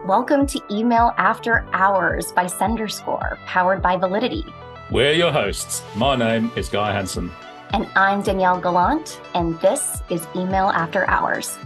Welcome to Email After Hours by SenderScore, powered by Validity. We're your hosts. My name is Guy Hansen. And I'm Danielle Gallant, and this is Email After Hours.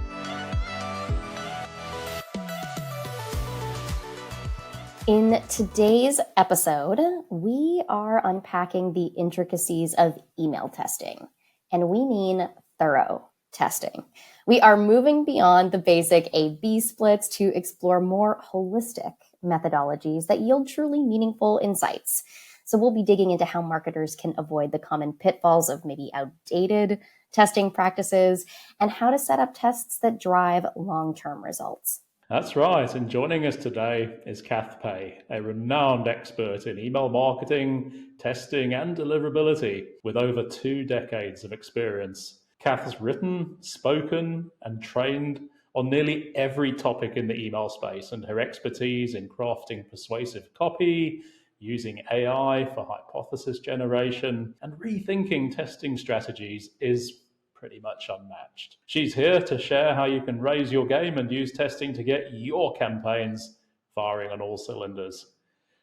In today's episode, we are unpacking the intricacies of email testing, and we mean thorough testing. We are moving beyond the basic A/B splits to explore more holistic methodologies that yield truly meaningful insights. So we'll be digging into how marketers can avoid the common pitfalls of maybe outdated testing practices and how to set up tests that drive long-term results. That's right. And joining us today is Kath Pay, a renowned expert in email marketing, testing, and deliverability with over 2 decades of experience. Kath has written, spoken, and trained on nearly every topic in the email space, and her expertise in crafting persuasive copy, using AI for hypothesis generation, and rethinking testing strategies is pretty much unmatched. She's here to share how you can raise your game and use testing to get your campaigns firing on all cylinders.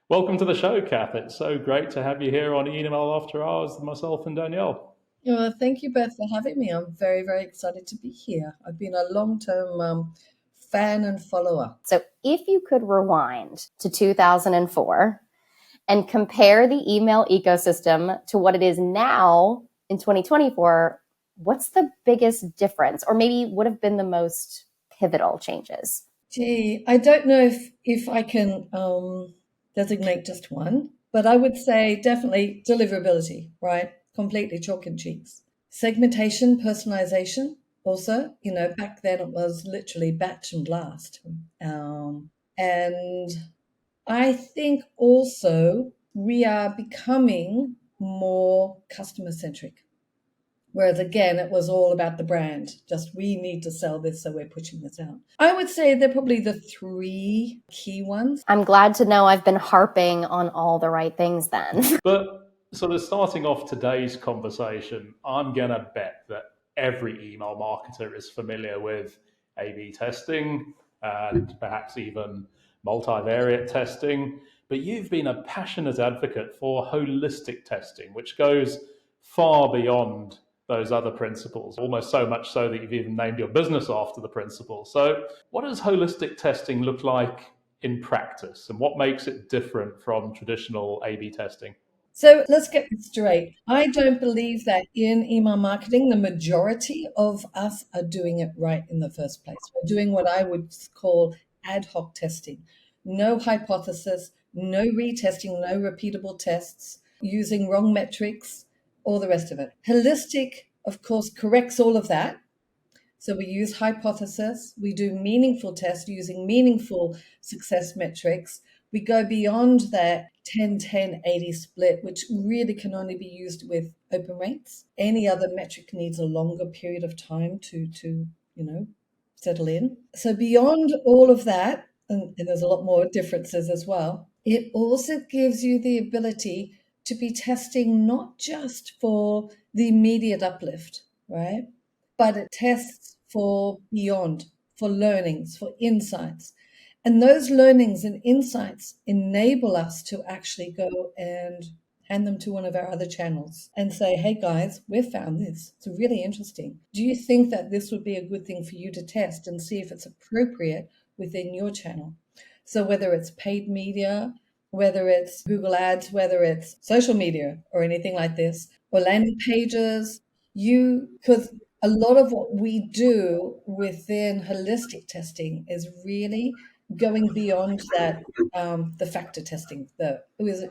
Welcome to the show, Kath. It's so great to have you here on Email After Hours with myself and Danielle. Well, thank you both for having me. I'm very, very excited to be here. I've been a long-term fan and follower. So if you could rewind to 2004 and compare the email ecosystem to what it is now in 2024, what's the biggest difference, or maybe would have been the most pivotal changes? Gee, I don't know if I can designate just one, but I would say definitely deliverability, right? Completely chalk and cheeks. Segmentation, personalization, also, back then it was literally batch and blast. And I think also we are becoming more customer-centric. Whereas again, it was all about the brand. Just we need to sell this, so we're pushing this out. I would say they're probably the 3 key ones. I'm glad to know I've been harping on all the right things then. But sort of starting off today's conversation, I'm going to bet that every email marketer is familiar with A/B testing and perhaps even multivariate testing. But you've been a passionate advocate for holistic testing, which goes far beyond those other principles, almost so much so that you've even named your business after the principle. So what does holistic testing look like in practice, and what makes it different from traditional A/B testing? So let's get this straight. I don't believe that in email marketing, the majority of us are doing it right in the first place. We're doing what I would call ad hoc testing. No hypothesis, no retesting, no repeatable tests, using wrong metrics, all the rest of it. Holistic, of course, corrects all of that. So we use hypothesis, we do meaningful tests using meaningful success metrics. We go beyond that 10-10-80 split, which really can only be used with open rates. Any other metric needs a longer period of time to settle in. So beyond all of that, and there's a lot more differences as well, it also gives you the ability to be testing not just for the immediate uplift, right? But it tests for beyond, for learnings, for insights. And those learnings and insights enable us to actually go and hand them to one of our other channels and say, hey guys, we've found this. It's really interesting. Do you think that this would be a good thing for you to test and see if it's appropriate within your channel? So whether it's paid media, whether it's Google Ads, whether it's social media or anything like this, or landing pages, because a lot of what we do within holistic testing is really going beyond that, the factor testing.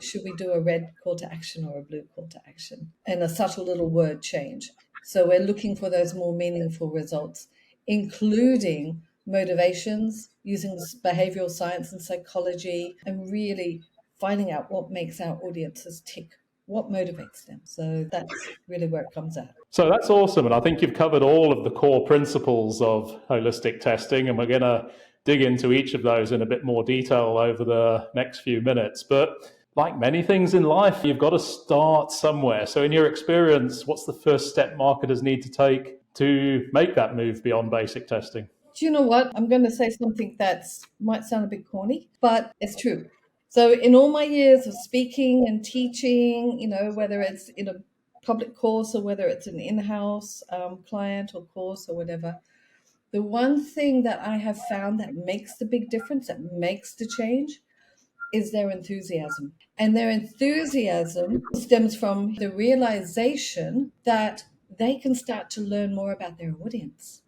Should we do a red call to action or a blue call to action? And a subtle little word change. So we're looking for those more meaningful results, including motivations, using behavioral science and psychology, and really finding out what makes our audiences tick, what motivates them. So that's really where it comes out. So that's awesome. And I think you've covered all of the core principles of holistic testing, and we're going to dig into each of those in a bit more detail over the next few minutes. But like many things in life, you've got to start somewhere. So in your experience, what's the first step marketers need to take to make that move beyond basic testing? Do you know what? I'm going to say something that might sound a bit corny, but it's true. So, in all my years of speaking and teaching, whether it's in a public course or whether it's an in-house client or course or whatever, the one thing that I have found that makes the big difference, that makes the change, is their enthusiasm. And their enthusiasm stems from the realization that they can start to learn more about their audience.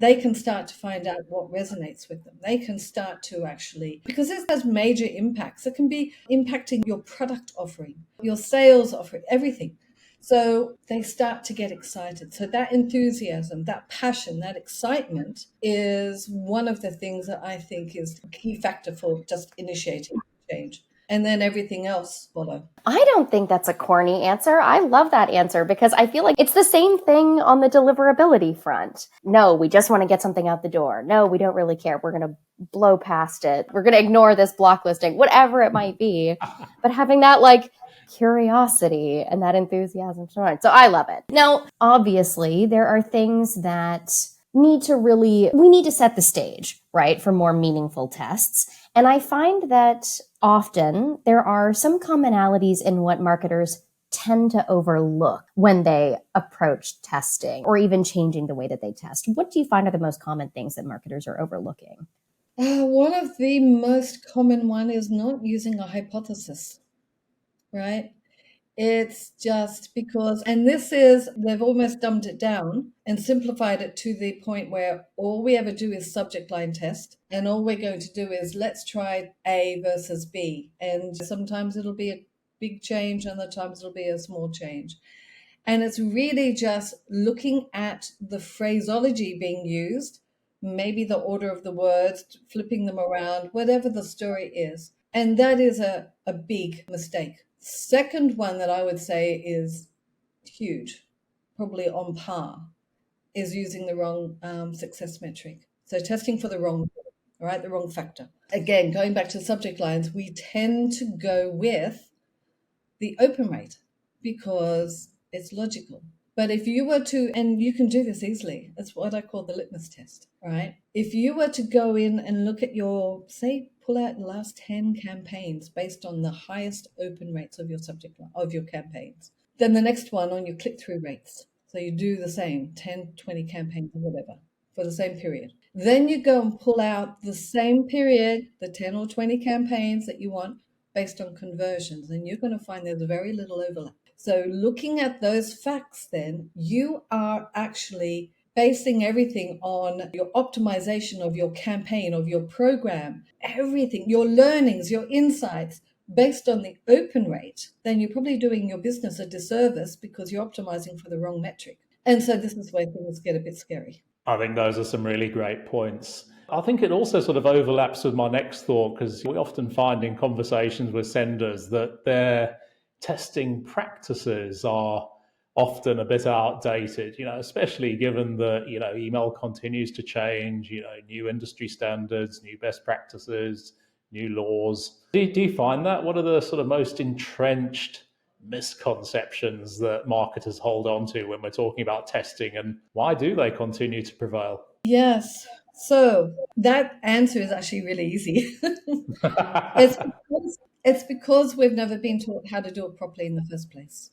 They can start to find out what resonates with them. They can start to actually, because this has major impacts. It can be impacting your product offering, your sales offering, everything. So they start to get excited. So that enthusiasm, that passion, that excitement is one of the things that I think is a key factor for just initiating change. And then everything else follow. I don't think that's a corny answer. I love that answer because I feel like it's the same thing on the deliverability front. No, we just want to get something out the door. No, we don't really care. We're going to blow past it. We're going to ignore this block listing, whatever it might be. But having that like curiosity and that enthusiasm. So I love it. Now, obviously, there are things that we need to set the stage, right, for more meaningful tests. And I find that often there are some commonalities in what marketers tend to overlook when they approach testing or even changing the way that they test. What do you find are the most common things that marketers are overlooking? One of the most common one is not using a hypothesis, right? It's just because, and they've almost dumbed it down and simplified it to the point where all we ever do is subject line test. And all we're going to do is let's try A versus B. And sometimes it'll be a big change, and other times it'll be a small change. And it's really just looking at the phraseology being used, maybe the order of the words, flipping them around, whatever the story is. And that is a big mistake. Second one that I would say is huge, probably on par, is using the wrong success metric. So testing for the wrong, right, the wrong factor. Again, going back to subject lines, we tend to go with the open rate because it's logical. But if you were to, and you can do this easily, that's what I call the litmus test, right? If you were to go in and look at your, say, pull out the last 10 campaigns based on the highest open rates of your subject line, of your campaigns, then the next one on your click-through rates. So you do the same, 10, 20 campaigns or whatever for the same period. Then you go and pull out the same period, the 10 or 20 campaigns that you want based on conversions, and you're going to find there's very little overlap. So looking at those facts, then you are actually basing everything on your optimization of your campaign, of your program, everything, your learnings, your insights based on the open rate, then you're probably doing your business a disservice because you're optimizing for the wrong metric. And so this is where things get a bit scary. I think those are some really great points. I think it also sort of overlaps with my next thought because we often find in conversations with senders that their testing practices are often a bit outdated, especially given that, email continues to change, new industry standards, new best practices, new laws. Do you find that? What are the sort of most entrenched misconceptions that marketers hold on to when we're talking about testing, and why do they continue to prevail? Yes. So that answer is actually really easy. It's because we've never been taught how to do it properly in the first place,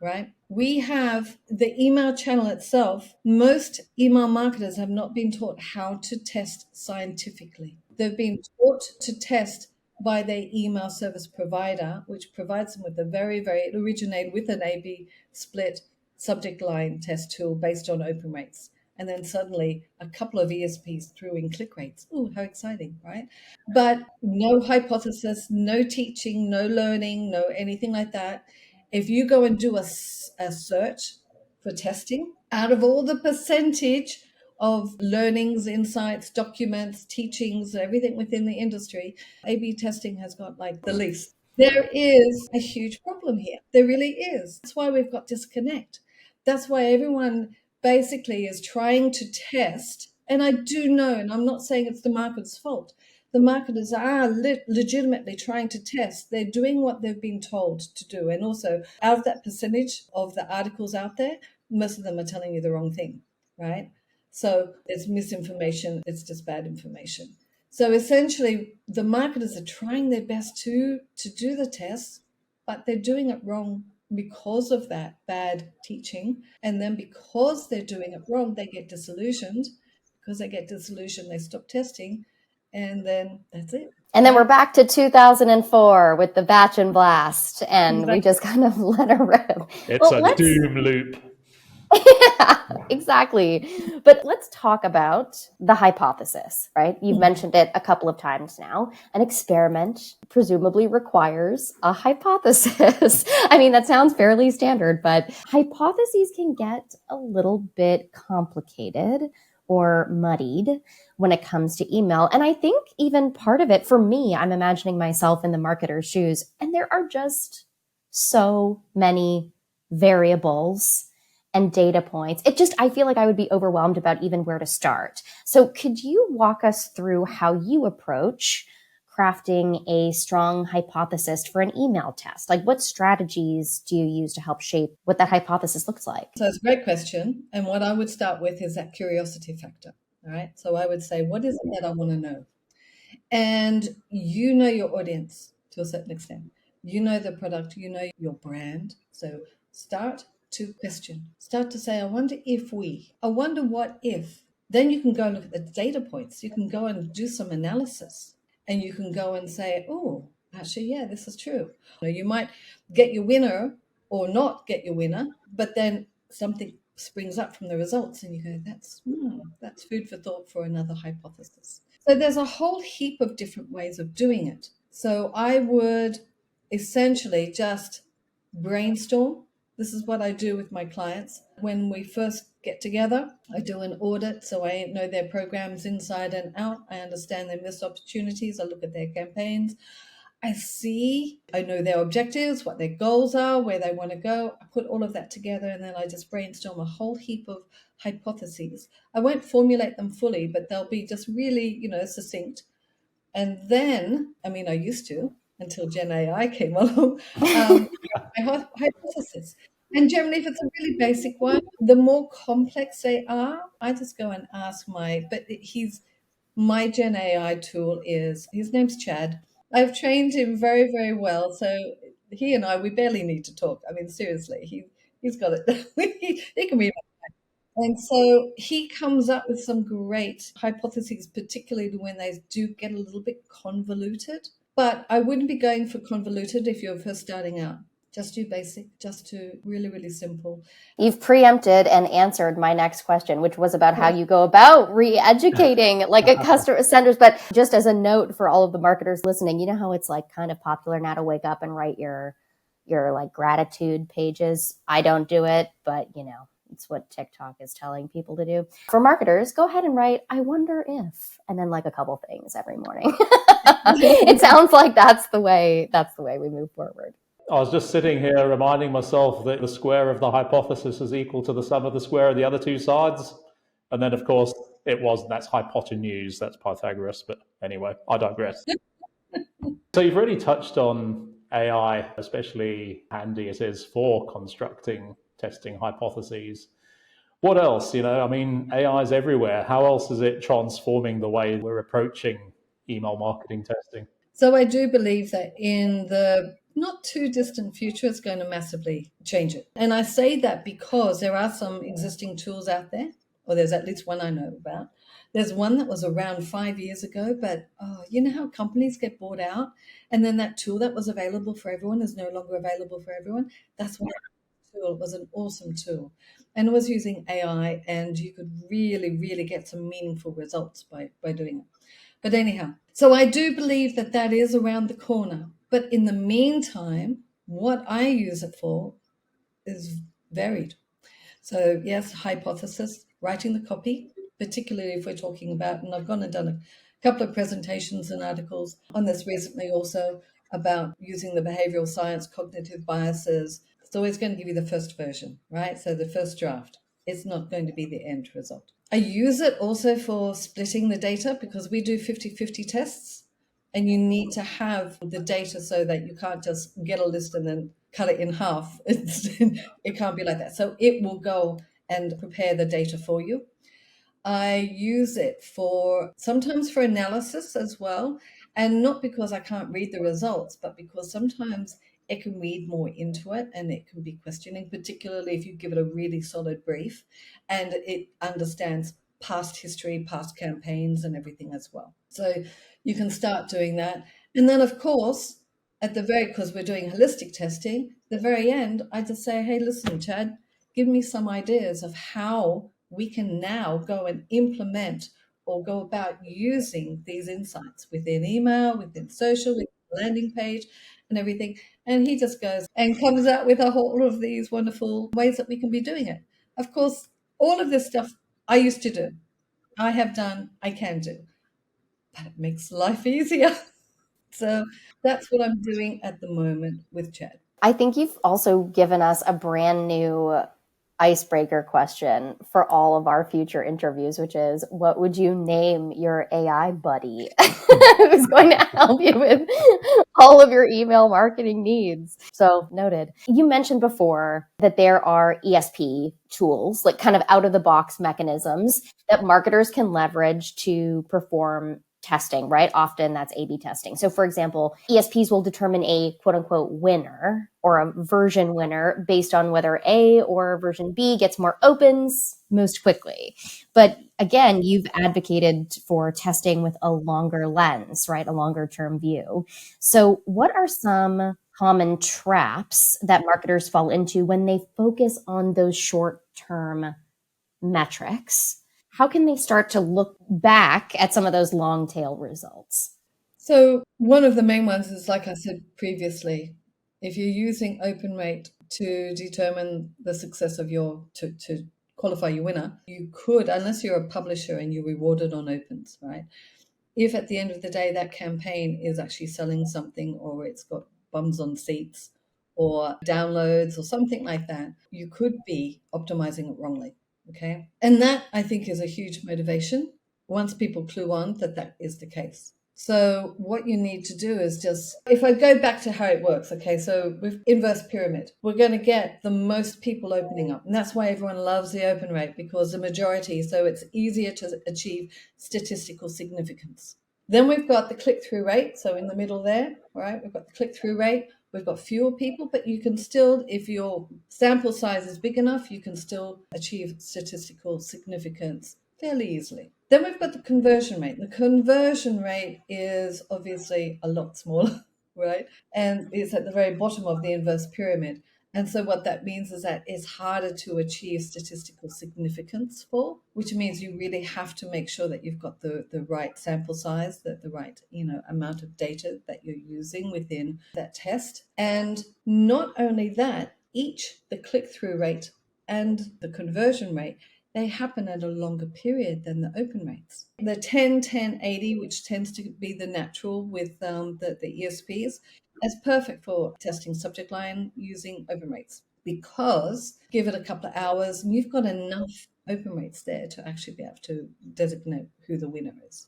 right? We have the email channel itself. Most email marketers have not been taught how to test scientifically. They've been taught to test by their email service provider, which provides them with it originated with an A/B split subject line test tool based on open rates. And then suddenly a couple of ESPs threw in click rates. Ooh, how exciting, right? But no hypothesis, no teaching, no learning, no anything like that. If you go and do a search for testing, out of all the percentage of learnings, insights, documents, teachings, everything within the industry, A/B testing has got like the least. There is a huge problem here. There really is. That's why we've got disconnect. That's why everyone basically is trying to test. And I do know, and I'm not saying it's the market's fault. The marketers are legitimately trying to test. They're doing what they've been told to do. And also, out of that percentage of the articles out there, most of them are telling you the wrong thing, right? So it's misinformation, it's just bad information. So essentially, the marketers are trying their best to do the tests, but they're doing it wrong because of that bad teaching. And then because they're doing it wrong, they get disillusioned. Because they get disillusioned, they stop testing, and then that's it. And then we're back to 2004 with the batch and blast, and we just kind of let her rip. It's a doom loop. Yeah, exactly. But let's talk about the hypothesis, right? You've mentioned it a couple of times now. An experiment presumably requires a hypothesis. I mean, that sounds fairly standard, but hypotheses can get a little bit complicated or muddied when it comes to email. And I think even part of it, for me, I'm imagining myself in the marketer's shoes, and there are just so many variables and data points. I feel like I would be overwhelmed about even where to start. So could you walk us through how you approach crafting a strong hypothesis for an email test? Like, what strategies do you use to help shape what that hypothesis looks like? So it's a great question. And what I would start with is that curiosity factor. All right. So I would say, what is it that I want to know? And you know your audience to a certain extent. You know the product, you know your brand. So start to question. Start to say, I wonder what if. Then you can go and look at the data points. You can go and do some analysis. And you can go and say, oh, actually, yeah, this is true. You might get your winner or not get your winner, but then something springs up from the results and you go, that's food for thought for another hypothesis. So there's a whole heap of different ways of doing it. So I would essentially just brainstorm. This is what I do with my clients. When we first get together, I do an audit. So I know their programs inside and out. I understand their missed opportunities. I look at their campaigns. I know their objectives, what their goals are, where they want to go. I put all of that together and then I just brainstorm a whole heap of hypotheses. I won't formulate them fully, but they'll be just really, succinct. And then, I used to until Gen AI came along, my hypothesis. And generally, if it's a really basic one, the more complex they are, I just go and ask my Gen AI tool his name's Chad. I've trained him very, very well. So he and we barely need to talk. Seriously, he's got it. he can read. And so he comes up with some great hypotheses, particularly when they do get a little bit convoluted. But I wouldn't be going for convoluted if you're first starting out. Just do basic, just do really, really simple. You've preempted and answered my next question, which was about how you go about re-educating like a customer centers. But just as a note for all of the marketers listening, you know how it's like kind of popular now to wake up and write your like gratitude pages. I don't do it, but it's what TikTok is telling people to do. For marketers, go ahead and write, I wonder if, and then like a couple things every morning. It sounds like that's the way we move forward. I was just sitting here reminding myself that the square of the hypothesis is equal to the sum of the square of the other two sides. And then, of course, that's hypotenuse, that's Pythagoras. But anyway, I digress. So you've really touched on AI, especially handy it is for constructing testing hypotheses. What else? AI is everywhere. How else is it transforming the way we're approaching email marketing testing? So I do believe that in the not too distant future, it's going to massively change it. And I say that because there are some existing tools out there, or there's at least one I know about. There's one that was around 5 years ago, but you know how companies get bought out and then that tool that was available for everyone is no longer available for everyone? That's why the tool was an awesome tool. And it was using AI and you could really, really get some meaningful results by doing it. But anyhow, so I do believe that is around the corner. But in the meantime, what I use it for is varied. So yes, hypothesis, writing the copy, particularly if we're talking about, and I've gone and done a couple of presentations and articles on this recently also about using the behavioral science, cognitive biases. It's always going to give you the first version, right? So the first draft. It's not going to be the end result. I use it also for splitting the data because we do 50-50 tests and you need to have the data so that you can't just get a list and then cut it in half. It can't be like that. So it will go and prepare the data for you. I use it sometimes for analysis as well. And not because I can't read the results, but because sometimes it can read more into it and it can be questioning, particularly if you give it a really solid brief and it understands past history, past campaigns, and everything as well. So you can start doing that. And then, of course, because we're doing holistic testing, the very end, I just say, hey, listen, Chad, give me some ideas of how we can now go and implement or go about using these insights within email, within social, within the landing page and everything. And he just goes and comes out with a whole of these wonderful ways that we can be doing it. Of course, all of this stuff I used to do, I have done, I can do, but it makes life easier. So that's what I'm doing at the moment with Chad. I think you've also given us a brand new icebreaker question for all of our future interviews, which is, what would you name your AI buddy who's going to help you with all of your email marketing needs? So noted. You mentioned before that there are ESP tools, like kind of out of the box mechanisms that marketers can leverage to perform testing, right? Often that's A/B testing. So for example, ESPs will determine a quote unquote winner or a version winner based on whether A or version B gets more opens most quickly. But again, you've advocated for testing with a longer lens, right? A longer term view. So what are some common traps that marketers fall into when they focus on those short term metrics? How can they start to look back at some of those long tail results? So one of the main ones is, like I said previously, if you're using open rate to determine the success of to qualify your winner, you could, unless you're a publisher and you're rewarded on opens, right? If at the end of the day that campaign is actually selling something, or it's got bums on seats or downloads or something like that, you could be optimizing it wrongly. Okay. And that, I think, is a huge motivation once people clue on that that is the case. So what you need to do is just, if I go back to how it works, okay, so with inverse pyramid, we're going to get the most people opening up. And that's why everyone loves the open rate, because the majority, so it's easier to achieve statistical significance. Then we've got the click-through rate. So in the middle there, right, we've got the click-through rate. We've got fewer people, but you can still, if your sample size is big enough, you can still achieve statistical significance fairly easily. Then we've got the conversion rate. The conversion rate is obviously a lot smaller, right? And it's at the very bottom of the inverse pyramid. And so what that means is that it's harder to achieve statistical significance for, which means you really have to make sure that you've got the right sample size, the right amount of data that you're using within that test. And not only that, the click-through rate and the conversion rate, they happen at a longer period than the open rates. The 10, 10, 80, which tends to be the natural with the ESPs, is perfect for testing subject line using open rates, because give it a couple of hours and you've got enough open rates there to actually be able to designate who the winner is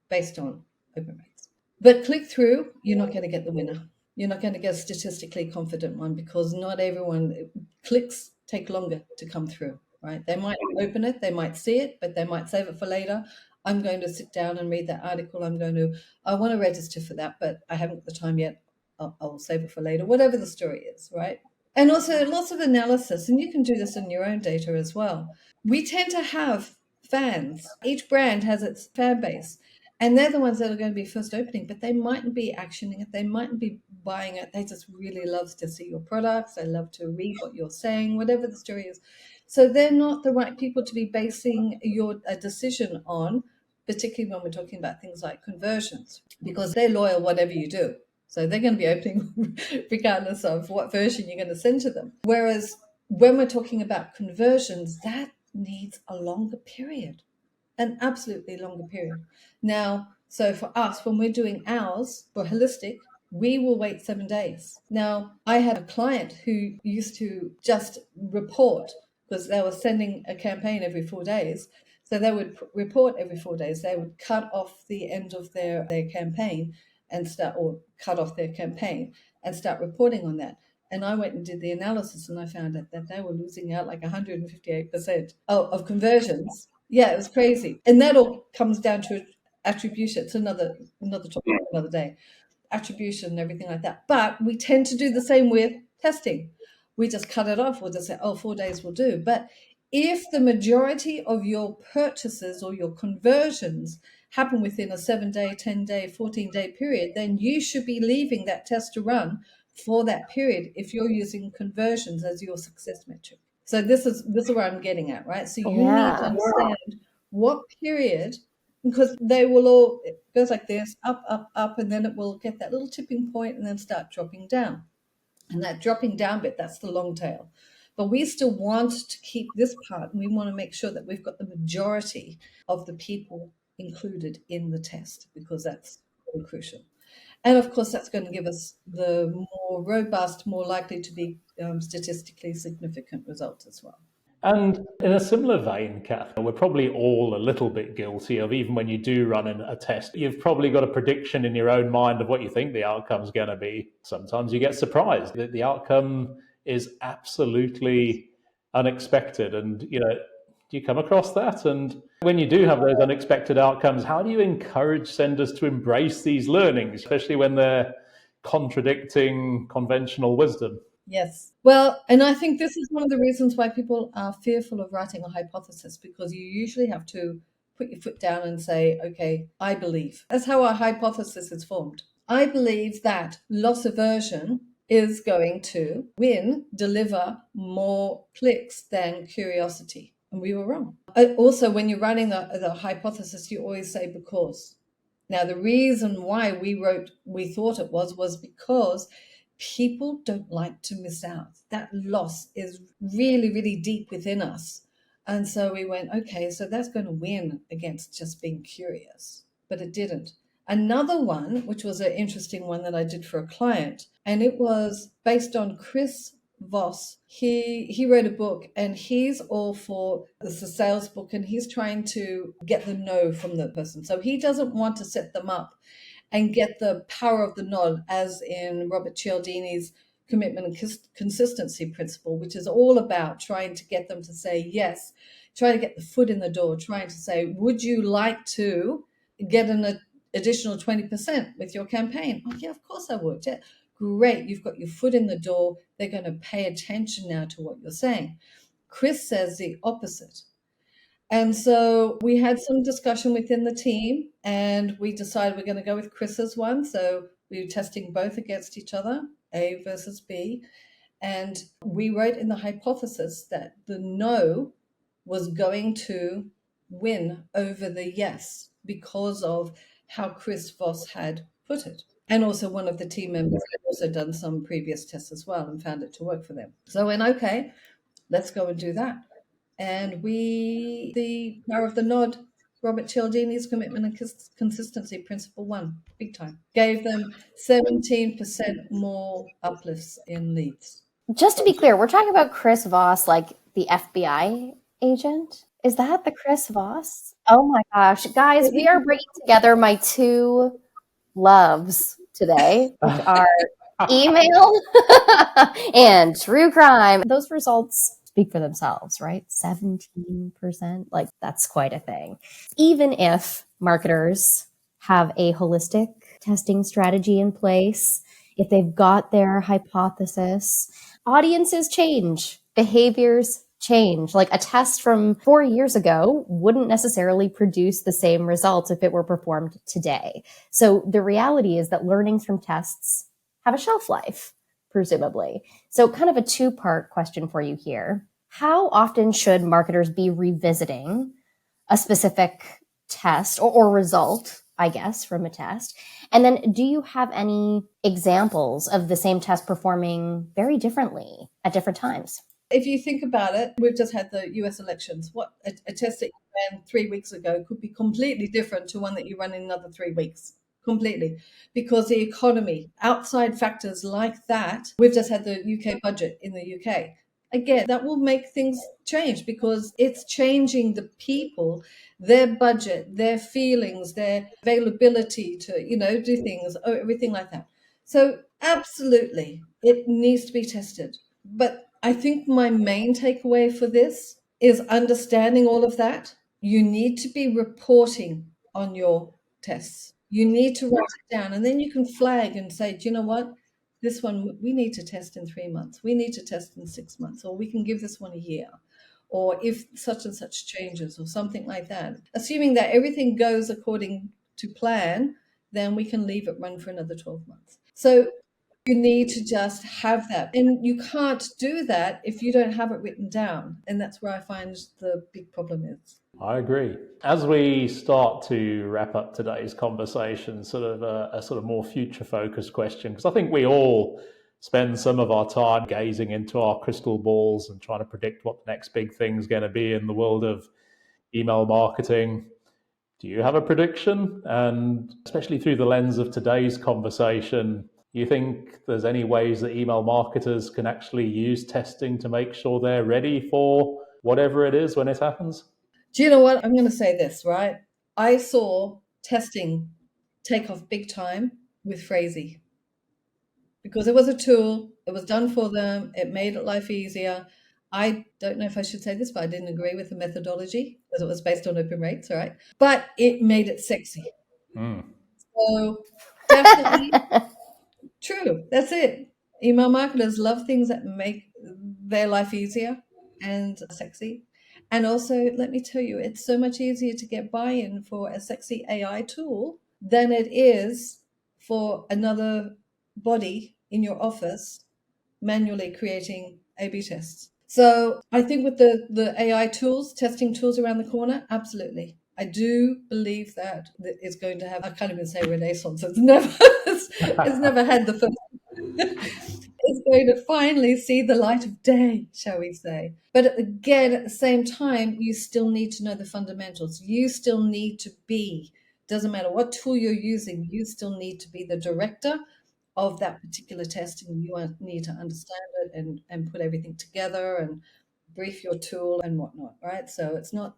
based on open rates. But click through, you're not going to get the winner. You're not going to get a statistically confident one, because not everyone, clicks take longer to come through, right? They might open it, they might see it, but they might save it for later. I'm going to sit down and read that article. I want to register for that, but I haven't got the time yet. I'll save it for later, whatever the story is, right? And also lots of analysis, and you can do this in your own data as well. We tend to have fans. Each brand has its fan base, and they're the ones that are going to be first opening, but they mightn't be actioning it. They mightn't be buying it. They just really love to see your products. They love to read what you're saying, whatever the story is. So they're not the right people to be basing a decision on, particularly when we're talking about things like conversions, because they're loyal whatever you do. So they're going to be opening regardless of what version you're going to send to them. Whereas when we're talking about conversions, that needs a longer period, an absolutely longer period. Now, so for us, when we're doing ours for holistic, we will wait 7 days. Now, I had a client who used to just report, because they were sending a campaign every 4 days. So they would report every 4 days. They would cut off the end of their campaign and cut off their campaign and start reporting on that. And I went and did the analysis, and I found out that they were losing out like 158% of conversions Yeah, it was crazy. And that all comes down to attribution. It's another topic for another day. Attribution and everything like that. But we tend to do the same with testing. We just cut it off. We'll just say, oh, 4 days will do. But if the majority of your purchases or your conversions happen within a 7-day, 10-day, 14-day period, then you should be leaving that test to run for that period if you're using conversions as your success metric. So this is where I'm getting at, right? So you need to understand what period, because they will all, it goes like this, up, up, up, and then it will get that little tipping point and then start dropping down. And that dropping down bit, that's the long tail. But we still want to keep this part, and we want to make sure that we've got the majority of the people included in the test, because that's really crucial. And of course, that's going to give us the more robust, more likely to be statistically significant results as well. And in a similar vein, Kath, we're probably all a little bit guilty of, even when you do run a test, you've probably got a prediction in your own mind of what you think the outcome's going to be. Sometimes you get surprised that the outcome is absolutely unexpected. And, do you come across that? And when you do have those unexpected outcomes, how do you encourage senders to embrace these learnings, especially when they're contradicting conventional wisdom? Yes. Well, and I think this is one of the reasons why people are fearful of writing a hypothesis, because you usually have to put your foot down and say, okay, I believe. That's how a hypothesis is formed. I believe that loss aversion is going to deliver more clicks than curiosity. And we were wrong. Also, when you're writing the hypothesis, you always say because. Now, the reason why we thought it was because people don't like to miss out. That loss is really, really deep within us. And so we went, okay, so that's going to win against just being curious. But it didn't. Another one, which was an interesting one that I did for a client, and it was based on Chris Voss. He wrote a book, and he's all for this, a sales book, and he's trying to get the no from the person. So he doesn't want to set them up and get the power of the nod, as in Robert Cialdini's commitment and consistency principle, which is all about trying to get them to say yes, trying to get the foot in the door, trying to say, would you like to get an additional 20% with your campaign? Oh, yeah, of course I would. Yeah, great. You've got your foot in the door. They're going to pay attention now to what you're saying. Chris says the opposite. And so we had some discussion within the team, and we decided we're going to go with Chris's one. So we were testing both against each other, A versus B. And we wrote in the hypothesis that the no was going to win over the yes because of how Chris Voss had put it. And also one of the team members had also done some previous tests as well and found it to work for them. So I went, okay, let's go and do that. And the power of the nod, Robert Cialdini's commitment and consistency principle won big time. Gave them 17% more uplifts in leads. Just to be clear, we're talking about Chris Voss, like the FBI agent. Is that the Chris Voss? Oh my gosh. Guys, we are bringing together my two loves today, which are email and true crime. Those results speak for themselves, right? 17%, like that's quite a thing. Even if marketers have a holistic testing strategy in place, if they've got their hypothesis, audiences change, behaviors change. Like a test from 4 years ago wouldn't necessarily produce the same results if it were performed today. So the reality is that learnings from tests have a shelf life, presumably. So kind of a two-part question for you here. How often should marketers be revisiting a specific test or result, I guess, from a test? And then do you have any examples of the same test performing very differently at different times? If you think about it, we've just had the US elections. What a test that you ran 3 weeks ago could be completely different to one that you run in another 3 weeks. Completely. Because the economy, outside factors like that, we've just had the UK budget in the UK. Again, that will make things change because it's changing the people, their budget, their feelings, their availability to, do things, everything like that. So absolutely, it needs to be tested. But I think my main takeaway for this is understanding all of that you need to be reporting on your tests. You need to write it down, and then you can flag and say, do you know what? This one we need to test in 3 months. We need to test in 6 months, or we can give this one a year. Or if such and such changes, or something like that. Assuming that everything goes according to plan, then we can leave it run for another 12 months. So you need to just have that. And you can't do that if you don't have it written down. And that's where I find the big problem is. I agree. As we start to wrap up today's conversation, sort of a sort of more future-focused question, because I think we all spend some of our time gazing into our crystal balls and trying to predict what the next big thing is going to be in the world of email marketing. Do you have a prediction? And especially through the lens of today's conversation, do you think there's any ways that email marketers can actually use testing to make sure they're ready for whatever it is when it happens? Do you know what? I'm going to say this, right? I saw testing take off big time with Phrasey because it was a tool. It was done for them. It made life easier. I don't know if I should say this, but I didn't agree with the methodology because it was based on open rates, all right? But it made it sexy. So definitely true. That's it. Email marketers love things that make their life easier and sexy. And also, let me tell you, it's so much easier to get buy-in for a sexy AI tool than it is for another body in your office manually creating A/B tests. So I think with the AI tools, testing tools around the corner, absolutely. I do believe that it's going to have, I can't even say renaissance. It's never had the first. It's going to finally see the light of day, shall we say. But again, at the same time, you still need to know the fundamentals. You still need to be, doesn't matter what tool you're using, you still need to be the director of that particular test, and you need to understand it and put everything together and brief your tool and whatnot, right? So it's not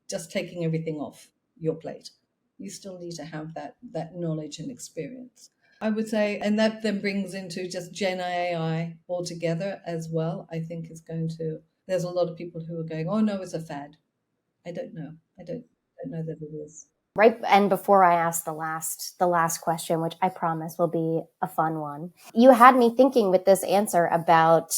just taking everything off your plate. You still need to have that knowledge and experience, I would say. And that then brings into just Gen AI altogether as well. I think is going to, there's a lot of people who are going, oh no, it's a fad. I don't know. I don't know that it is. Right. And before I ask the last question, which I promise will be a fun one, you had me thinking with this answer about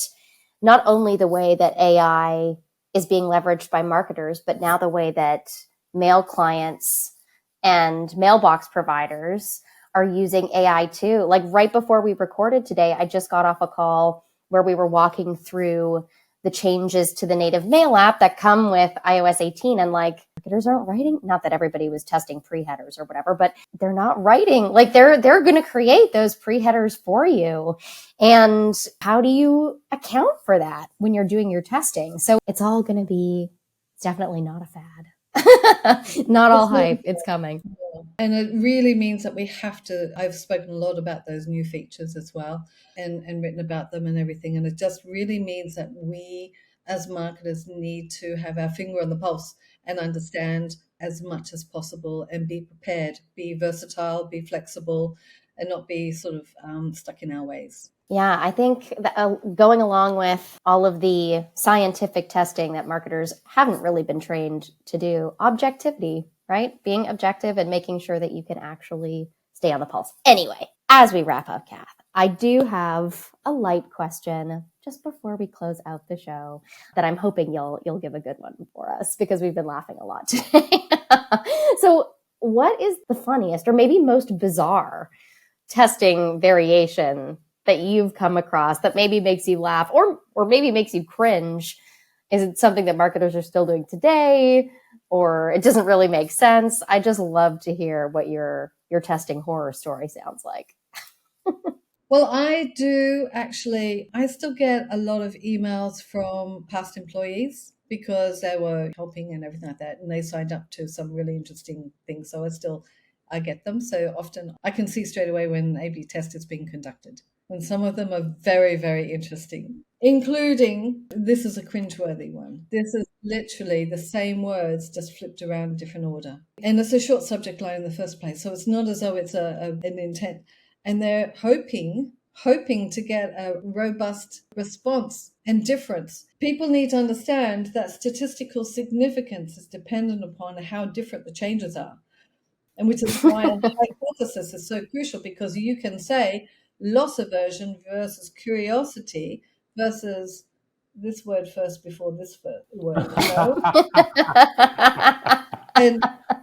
not only the way that AI is being leveraged by marketers, but now the way that mail clients and mailbox providers are using AI too. Like right before we recorded today, I just got off a call where we were walking through the changes to the native mail app that come with iOS 18, and like marketers aren't writing, not that everybody was testing pre-headers or whatever, but they're not writing, like they're going to create those pre-headers for you. And how do you account for that when you're doing your testing? So it's all going to be, it's definitely not a fad. Not all hype. It's coming. And it really means that we have to, I've spoken a lot about those new features as well and written about them and everything. And it just really means that we as marketers need to have our finger on the pulse and understand as much as possible and be prepared, be versatile, be flexible, and not be sort of stuck in our ways. Yeah, I think that, going along with all of the scientific testing that marketers haven't really been trained to do, objectivity, right? Being objective and making sure that you can actually stay on the pulse. Anyway, as we wrap up, Kath, I do have a light question just before we close out the show that I'm hoping you'll give a good one for us because we've been laughing a lot today. So what is the funniest or maybe most bizarre testing variation that you've come across that maybe makes you laugh or maybe makes you cringe? Is it something that marketers are still doing today, or it doesn't really make sense? I just love to hear what your testing horror story sounds like. Well, I do actually, I still get a lot of emails from past employees because they were helping and everything like that, and they signed up to some really interesting things. So I get them. So often I can see straight away when A/B test is being conducted. And some of them are very, very interesting, including, this is a cringeworthy one. This is literally the same words, just flipped around in different order. And it's a short subject line in the first place. So it's not as though it's an intent. And they're hoping to get a robust response and difference. People need to understand that statistical significance is dependent upon how different the changes are. And which is why a hypothesis is so crucial, because you can say loss aversion versus curiosity versus this word first before this word, and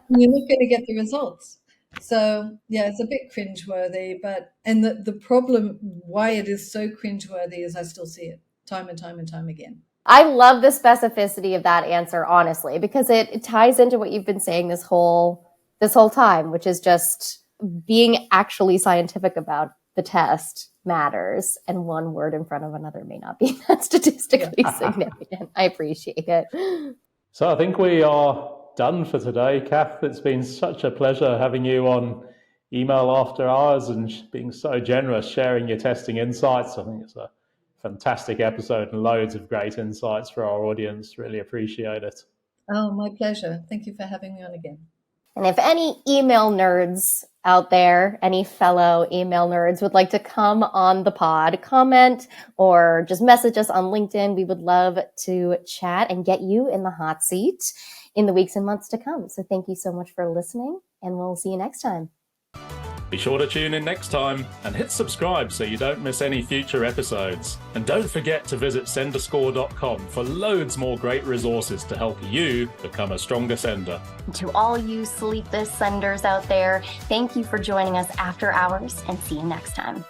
you're not going to get the results. So yeah, it's a bit cringeworthy, and the problem why it is so cringeworthy is I still see it time and time and time again. I love the specificity of that answer, honestly, because it ties into what you've been saying this whole time, which is just being actually scientific about the test matters, and one word in front of another may not be that statistically significant. I appreciate it. So I think we are done for today, Kath. It's been such a pleasure having you on Email After Hours and being so generous, sharing your testing insights. I think it's a fantastic episode and loads of great insights for our audience. Really appreciate it. Oh, my pleasure. Thank you for having me on again. And if any email nerds out there, any fellow email nerds would like to come on the pod, comment, or just message us on LinkedIn, we would love to chat and get you in the hot seat in the weeks and months to come. So thank you so much for listening, and we'll see you next time. Be sure to tune in next time and hit subscribe so you don't miss any future episodes. And don't forget to visit senderscore.com for loads more great resources to help you become a stronger sender. To all you sleepless senders out there, thank you for joining us after hours, and see you next time.